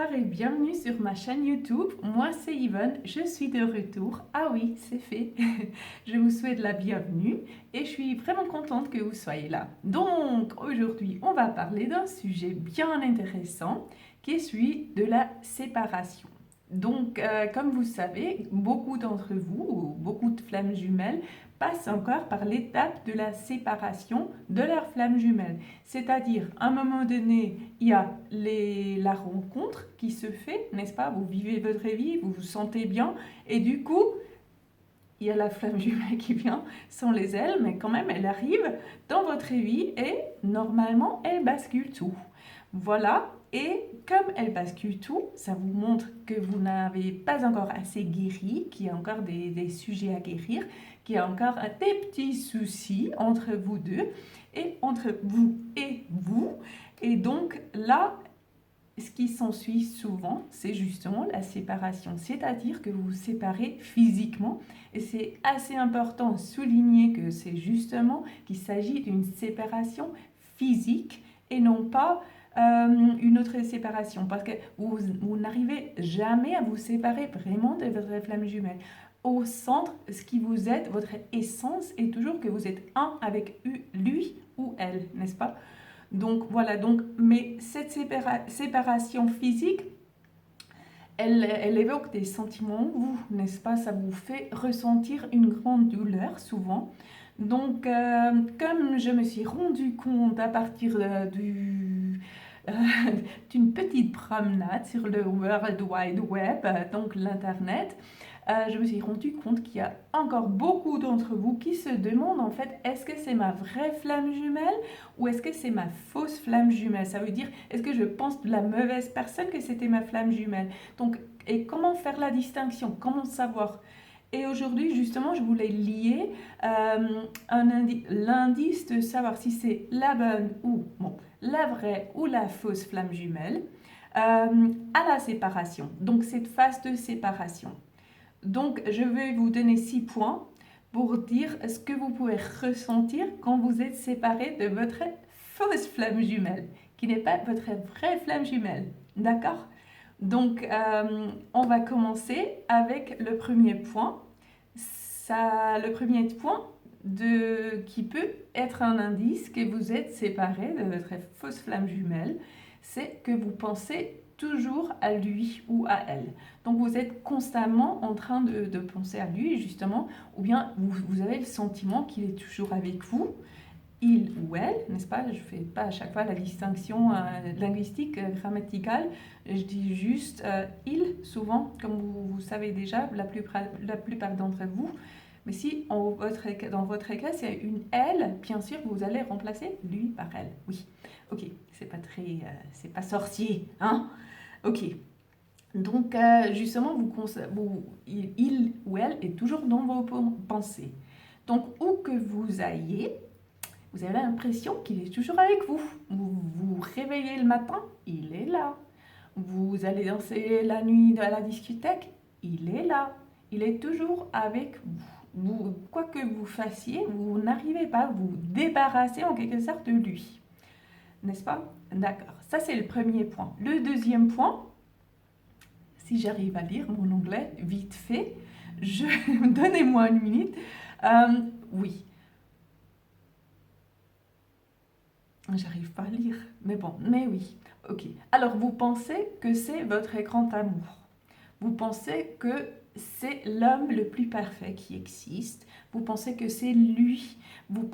Bonsoir et bienvenue sur ma chaîne YouTube. Moi c'est Yvonne, je suis de retour. Ah oui, c'est fait. Je vous souhaite la bienvenue et je suis vraiment contente que vous soyez là. Donc aujourd'hui, on va parler d'un sujet bien intéressant qui est celui de la séparation. Donc, comme vous savez, beaucoup d'entre vous, ou beaucoup de flammes jumelles, passent encore par l'étape de la séparation de leurs flammes jumelles. C'est-à-dire, à un moment donné, il y a la rencontre qui se fait, n'est-ce pas? Vous vivez votre vie, vous vous sentez bien, et du coup, il y a la flamme jumelle qui vient sans les ailes, mais quand même, elle arrive dans votre vie et normalement, elle bascule tout. Voilà, et comme elle bascule tout, ça vous montre que vous n'avez pas encore assez guéri, qu'il y a encore des sujets à guérir, qu'il y a encore des petits soucis entre vous deux et entre vous et vous. Et donc là, ce qui s'ensuit souvent, c'est justement la séparation, c'est-à-dire que vous vous séparez physiquement. Et c'est assez important de souligner que c'est justement qu'il s'agit d'une séparation physique et non pas une autre séparation. Parce que vous n'arrivez jamais à vous séparer vraiment de votre flamme jumelle. Au centre, ce qui vous est, votre essence est toujours que vous êtes un avec lui ou elle, n'est-ce pas? Donc voilà, mais cette séparation physique, elle évoque des sentiments en vous, n'est-ce pas? Ça vous fait ressentir une grande douleur souvent. Donc, comme je me suis rendu compte à partir euh, d'une petite promenade sur le World Wide Web, donc l'Internet, je me suis rendu compte qu'il y a encore beaucoup d'entre vous qui se demandent en fait, est-ce que c'est ma vraie flamme jumelle ou est-ce que c'est ma fausse flamme jumelle? Ça veut dire, est-ce que je pense de la mauvaise personne que c'était ma flamme jumelle? Donc, et comment faire la distinction? Comment savoir? Et aujourd'hui, justement, je voulais lier l'indice de savoir si c'est la bonne ou la vraie ou la fausse flamme jumelle à la séparation. Donc, cette phase de séparation. Donc, je vais vous donner 6 points pour dire ce que vous pouvez ressentir quand vous êtes séparé de votre fausse flamme jumelle, qui n'est pas votre vraie flamme jumelle. D'accord? Donc, on va commencer avec le premier point. Le premier point qui peut être un indice que vous êtes séparé de votre fausse flamme jumelle, c'est que vous pensez toujours à lui ou à elle. Donc vous êtes constamment en train de penser à lui, justement, ou bien vous avez le sentiment qu'il est toujours avec vous, il ou elle, n'est-ce pas? Je ne fais pas à chaque fois la distinction linguistique, grammaticale, je dis juste il, souvent, comme vous savez déjà, la plupart d'entre vous. Mais si dans votre cas, c'est une elle, bien sûr, vous allez remplacer lui par elle. Oui, ok, c'est pas sorcier, hein? Ok, donc justement, il ou elle est toujours dans vos pensées. Donc, où que vous ayez, vous avez l'impression qu'il est toujours avec vous. Vous vous réveillez le matin, il est là. Vous allez danser la nuit à la discothèque, il est là. Il est toujours avec vous. Quoi que vous fassiez, vous n'arrivez pas à vous débarrasser en quelque sorte de lui. N'est-ce pas? D'accord. Ça, c'est le premier point. Le deuxième point, si j'arrive à lire mon anglais vite fait, donnez-moi une minute. Oui. J'arrive pas à lire, mais oui. Ok. Alors, vous pensez que c'est votre grand amour. Vous pensez que c'est l'homme le plus parfait qui existe. Vous pensez que c'est lui. Vous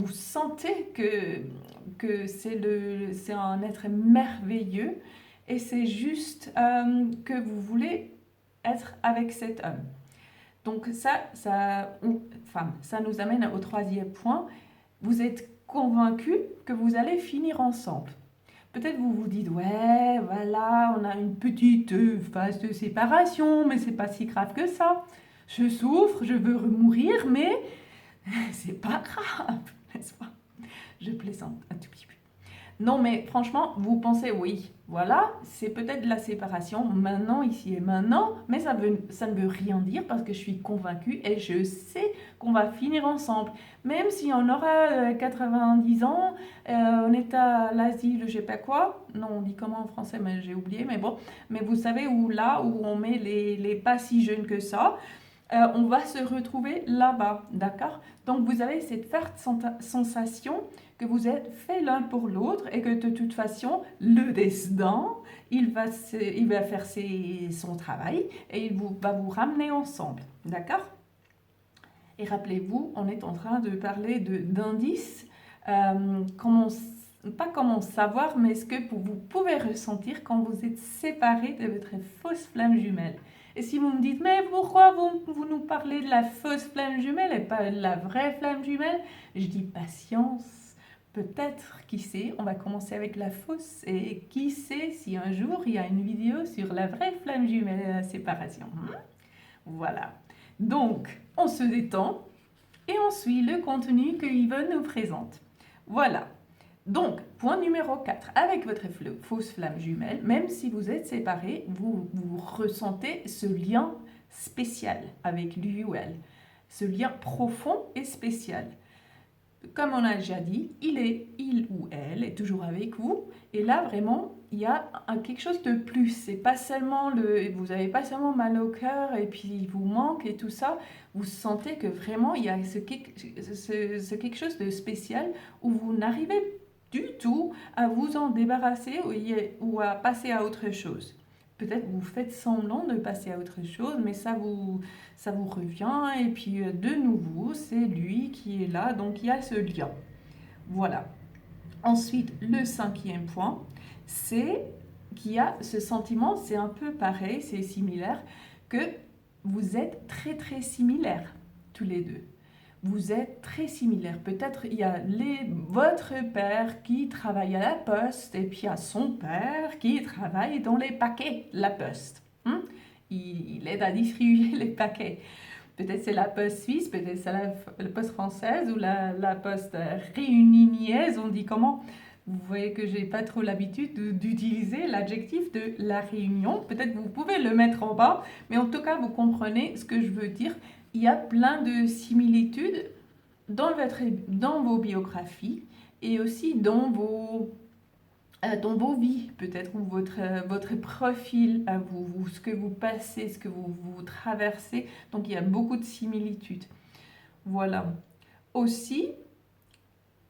sentez que c'est un être merveilleux. Et c'est juste que vous voulez être avec cet homme. Donc ça nous amène au troisième point. Vous êtes convaincu que vous allez finir ensemble. Peut-être vous vous dites, ouais, voilà, on a une petite phase de séparation, mais c'est pas si grave que ça. Je souffre, je veux mourir, mais c'est pas grave, n'est-ce pas? Je plaisante un tout petit peu. Non, mais franchement, vous pensez, oui, voilà, c'est peut-être de la séparation maintenant, ici et maintenant, mais ça ne veut rien dire parce que je suis convaincue et je sais qu'on va finir ensemble. Même si on aura 90 ans, on est à l'asile, je sais pas quoi. Non, on dit comment en français, mais j'ai oublié, mais bon. Mais vous savez où là où on met les pas si jeunes que ça, on va se retrouver là-bas, d'accord? Donc vous avez cette forte sensation que vous êtes faits l'un pour l'autre et que de toute façon, le destin, il va faire son travail et va vous ramener ensemble, d'accord? Et rappelez-vous, on est en train de parler d'indices, pas comment savoir, mais ce que vous pouvez ressentir quand vous êtes séparés de votre fausse flamme jumelle. Et si vous me dites, mais pourquoi vous nous parlez de la fausse flamme jumelle et pas de la vraie flamme jumelle? Je dis patience. Peut-être, qui sait, on va commencer avec la fausse et qui sait si un jour il y a une vidéo sur la vraie flamme jumelle et la séparation. Voilà. Donc, on se détend et on suit le contenu que Yvonne nous présente. Voilà. Donc, point numéro 4. Avec votre fausse flamme jumelle, même si vous êtes séparés, vous ressentez ce lien spécial avec lui ou elle. Ce lien profond et spécial. Comme on a déjà dit, il ou elle est toujours avec vous. Et là, vraiment, il y a quelque chose de plus. C'est pas seulement vous n'avez pas seulement mal au cœur et puis il vous manque et tout ça. Vous sentez que vraiment, il y a ce quelque chose de spécial où vous n'arrivez du tout à vous en débarrasser ou à passer à autre chose. Peut-être vous faites semblant de passer à autre chose, mais ça vous revient. Et puis de nouveau, c'est lui qui est là, donc il y a ce lien. Voilà. Ensuite, le 5e point, c'est qu'il y a ce sentiment, c'est un peu pareil, c'est similaire, que vous êtes très très similaires, tous les deux. Vous êtes très similaires. Peut-être il y a votre père qui travaille à la poste et puis il y a son père qui travaille dans les paquets, la poste. Il aide à distribuer les paquets. Peut-être c'est la poste suisse, peut-être c'est la poste française ou la poste réunionnaise, on dit comment? Vous voyez que j'ai pas trop l'habitude d'utiliser l'adjectif de la Réunion. Peut-être vous pouvez le mettre en bas, mais en tout cas, vous comprenez ce que je veux dire. Il y a plein de similitudes dans vos biographies et aussi dans vos vies, peut-être, ou votre profil à vous, ce que vous passez, ce que vous traversez. Donc, il y a beaucoup de similitudes. Voilà. Aussi,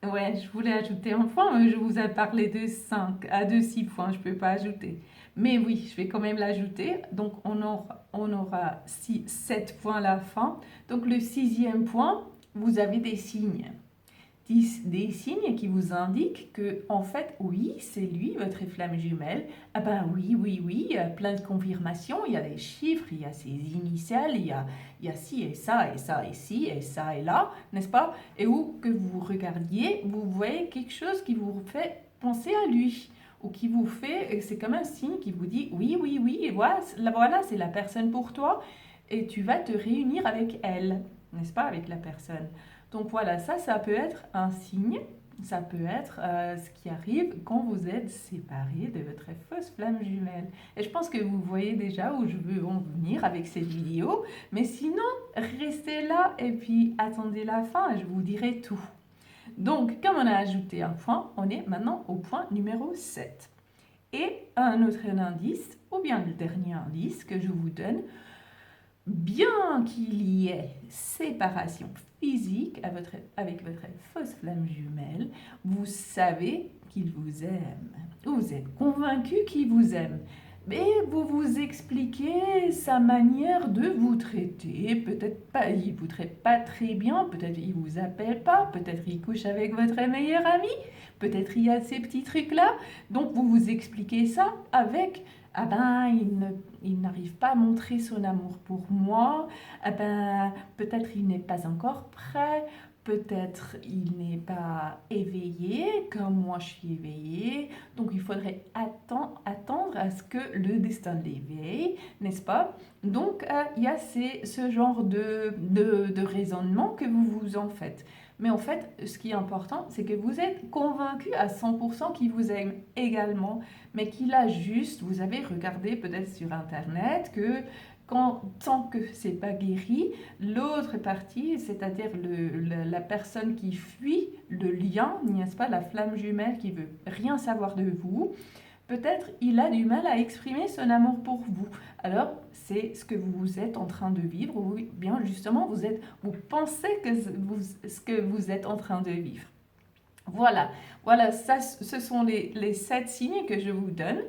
ouais, je voulais ajouter un point, mais je vous ai parlé de 5 à 6 points, je ne peux pas ajouter. Mais oui, je vais quand même l'ajouter. Donc, on aura 7 points à la fin. Donc, le 6e point, vous avez des signes. Des signes qui vous indiquent que, en fait, oui, c'est lui, votre flamme jumelle. Ah ben oui, il y a plein de confirmations, il y a des chiffres, il y a ses initiales, il y a ci et ça, et ça et ci, et ça et là, n'est-ce pas? Et où que vous regardiez, vous voyez quelque chose qui vous fait penser à lui, ou qui vous fait, c'est comme un signe qui vous dit oui, et voilà, c'est la personne pour toi, et tu vas te réunir avec elle, n'est-ce pas, avec la personne. Donc voilà, ça peut être un signe, ça peut être ce qui arrive quand vous êtes séparés de votre fausse flamme jumelle. Et je pense que vous voyez déjà où je veux en venir avec cette vidéo, mais sinon, restez là et puis attendez la fin et je vous dirai tout. Donc, comme on a ajouté un point, on est maintenant au point numéro 7. Et un autre indice, ou bien le dernier indice que je vous donne, bien qu'il y ait séparation physique avec votre fausse flamme jumelle, vous savez qu'il vous aime. Vous êtes convaincu qu'il vous aime. Mais vous vous expliquez sa manière de vous traiter. Peut-être pas, il vous traite pas très bien, peut-être il vous appelle pas, peut-être il couche avec votre meilleur ami, peut-être il y a ces petits trucs-là. Donc vous vous expliquez ça avec ah ben, il n'arrive pas à montrer son amour pour moi, ah ben, peut-être il n'est pas encore prêt, peut-être il n'est pas éveillé comme moi je suis éveillée, donc il faudrait attendre à ce que le destin l'éveille, n'est-ce pas? Donc il y a ce genre de raisonnement que vous vous en faites. Mais en fait, ce qui est important, c'est que vous êtes convaincu à 100% qu'il vous aime également, mais qu'il a juste, vous avez regardé peut-être sur Internet que tant que c'est pas guéri, l'autre partie, c'est-à-dire la personne qui fuit le lien, n'est-ce pas, la flamme jumelle qui veut rien savoir de vous, peut-être il a du mal à exprimer son amour pour vous. Alors, c'est ce que vous êtes en train de vivre, ou bien justement, vous pensez que ce que vous êtes en train de vivre. Voilà, ça, ce sont les 7 signes que je vous donne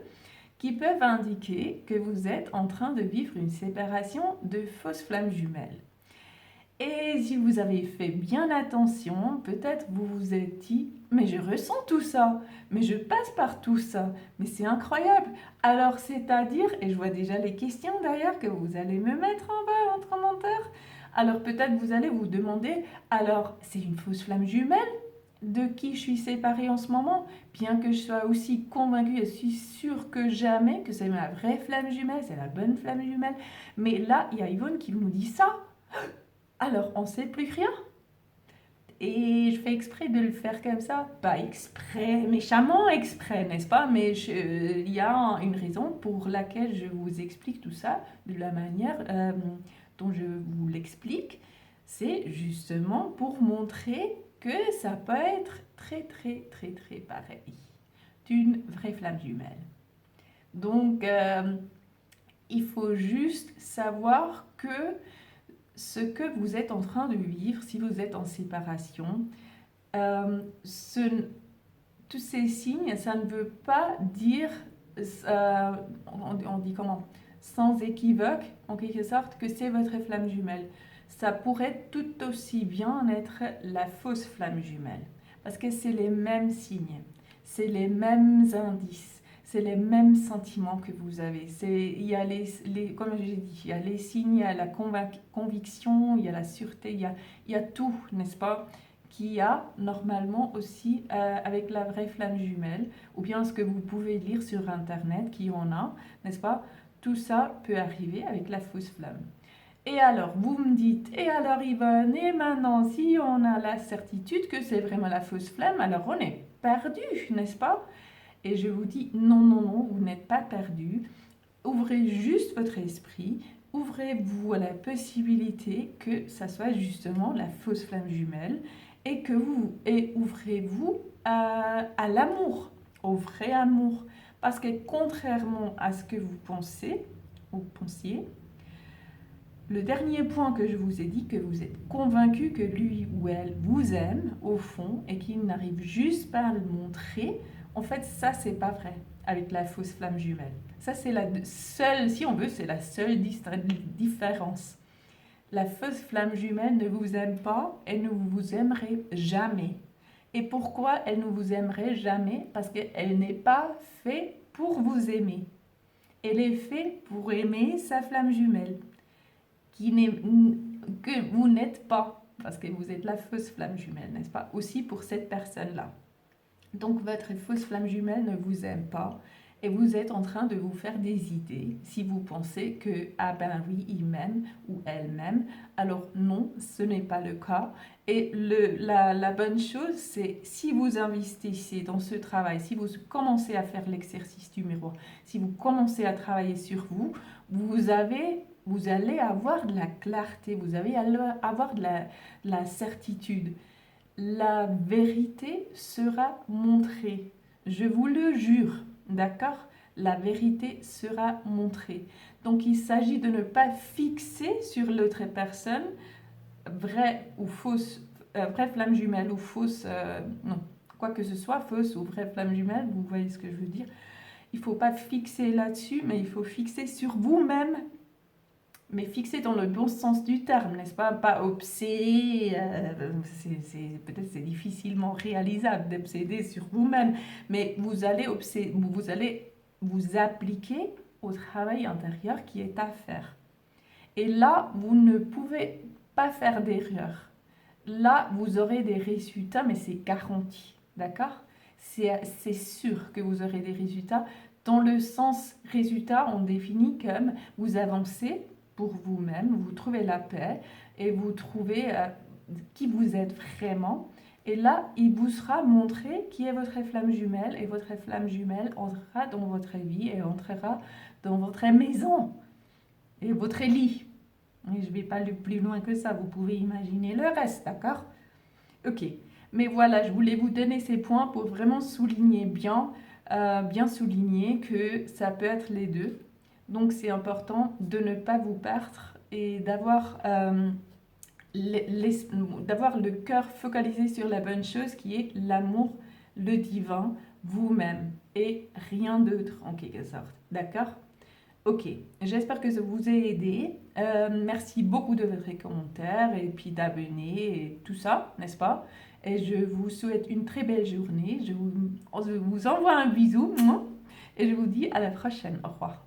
qui peuvent indiquer que vous êtes en train de vivre une séparation de fausses flammes jumelles. Et si vous avez fait bien attention, peut-être vous vous êtes dit, mais je ressens tout ça, mais je passe par tout ça, mais c'est incroyable. Alors c'est-à-dire, et je vois déjà les questions d'ailleurs que vous allez me mettre en bas en commentaire, alors peut-être vous allez vous demander, alors c'est une fausse flamme jumelle de qui je suis séparée en ce moment, bien que je sois aussi convaincue et suis sûre que jamais que c'est ma vraie flamme jumelle, c'est la bonne flamme jumelle. Mais là, il y a Yvonne qui nous dit ça. Alors, on ne sait plus rien. Et je fais exprès de le faire comme ça. Pas exprès, méchamment exprès, n'est-ce pas? Mais il y a une raison pour laquelle je vous explique tout ça de la manière dont je vous l'explique. C'est justement pour montrer que ça peut être très, très, très, très pareil d'une vraie flamme jumelle. Donc, il faut juste savoir que ce que vous êtes en train de vivre, si vous êtes en séparation, tous ces signes, ça ne veut pas dire, on dit comment, sans équivoque, en quelque sorte, que c'est votre flamme jumelle. Ça pourrait tout aussi bien être la fausse flamme jumelle, parce que c'est les mêmes signes, c'est les mêmes indices. C'est les mêmes sentiments que vous avez. Il y a comme j'ai dit, il y a les signes, il y a la conviction, il y a la sûreté, il y a tout, n'est-ce pas, qu'il y a normalement aussi avec la vraie flamme jumelle, ou bien ce que vous pouvez lire sur Internet, qui en a, n'est-ce pas. Tout ça peut arriver avec la fausse flamme. Et alors, vous me dites, et alors Yvonne, et maintenant, si on a la certitude que c'est vraiment la fausse flamme, alors on est perdu, n'est-ce pas? Et je vous dis, non, non, non, vous n'êtes pas perdu. Ouvrez juste votre esprit, ouvrez-vous à la possibilité que ça soit justement la fausse flamme jumelle et ouvrez-vous à l'amour, au vrai amour. Parce que contrairement à ce que vous pensiez, le dernier point que je vous ai dit, que vous êtes convaincu que lui ou elle vous aime au fond et qu'il n'arrive juste pas à le montrer, en fait, ça, c'est pas vrai avec la fausse flamme jumelle. Ça, c'est la seule, si on veut, c'est la seule différence. La fausse flamme jumelle ne vous aime pas et ne vous aimerait jamais. Et pourquoi elle ne vous aimerait jamais? Parce qu'elle n'est pas faite pour vous aimer. Elle est faite pour aimer sa flamme jumelle, que vous n'êtes pas, parce que vous êtes la fausse flamme jumelle, n'est-ce pas? Aussi pour cette personne-là. Donc votre fausse flamme jumelle ne vous aime pas et vous êtes en train de vous faire des idées si vous pensez que ah ben oui, il m'aime ou elle m'aime. Alors non, ce n'est pas le cas. Et la bonne chose, c'est si vous investissez dans ce travail, si vous commencez à faire l'exercice du miroir, si vous commencez à travailler sur vous, vous allez avoir de la clarté, vous allez avoir de la certitude. La vérité sera montrée. Je vous le jure, d'accord? La vérité sera montrée. Donc il s'agit de ne pas fixer sur l'autre personne vraie ou fausse, vraie flamme jumelle ou fausse, non, quoi que ce soit, fausse ou vraie flamme jumelle, vous voyez ce que je veux dire. Il ne faut pas fixer là-dessus, mais il faut fixer sur vous-même, mais fixé dans le bon sens du terme, n'est-ce pas? Pas obsédé, peut-être c'est difficilement réalisable d'obséder sur vous-même, mais vous allez vous appliquer au travail intérieur qui est à faire. Et là, vous ne pouvez pas faire d'erreur. Là, vous aurez des résultats, mais c'est garanti, d'accord? C'est sûr que vous aurez des résultats. Dans le sens résultat, on définit comme vous avancez pour vous-même, vous trouvez la paix et vous trouvez qui vous êtes vraiment. Et là, il vous sera montré qui est votre flamme jumelle. Et votre flamme jumelle entrera dans votre vie et entrera dans votre maison et votre lit. Et je ne vais pas aller plus loin que ça. Vous pouvez imaginer le reste, d'accord? Ok. Mais voilà, je voulais vous donner ces points pour vraiment souligner bien souligner que ça peut être les deux. Donc, c'est important de ne pas vous perdre et d'avoir d'avoir le cœur focalisé sur la bonne chose qui est l'amour, le divin, vous-même et rien d'autre en quelque sorte. D'accord? Ok, j'espère que ça vous a aidé. Merci beaucoup de votre commentaire et puis d'abonner et tout ça, n'est-ce pas? Et je vous souhaite une très belle journée. Je vous envoie un bisou et je vous dis à la prochaine. Au revoir.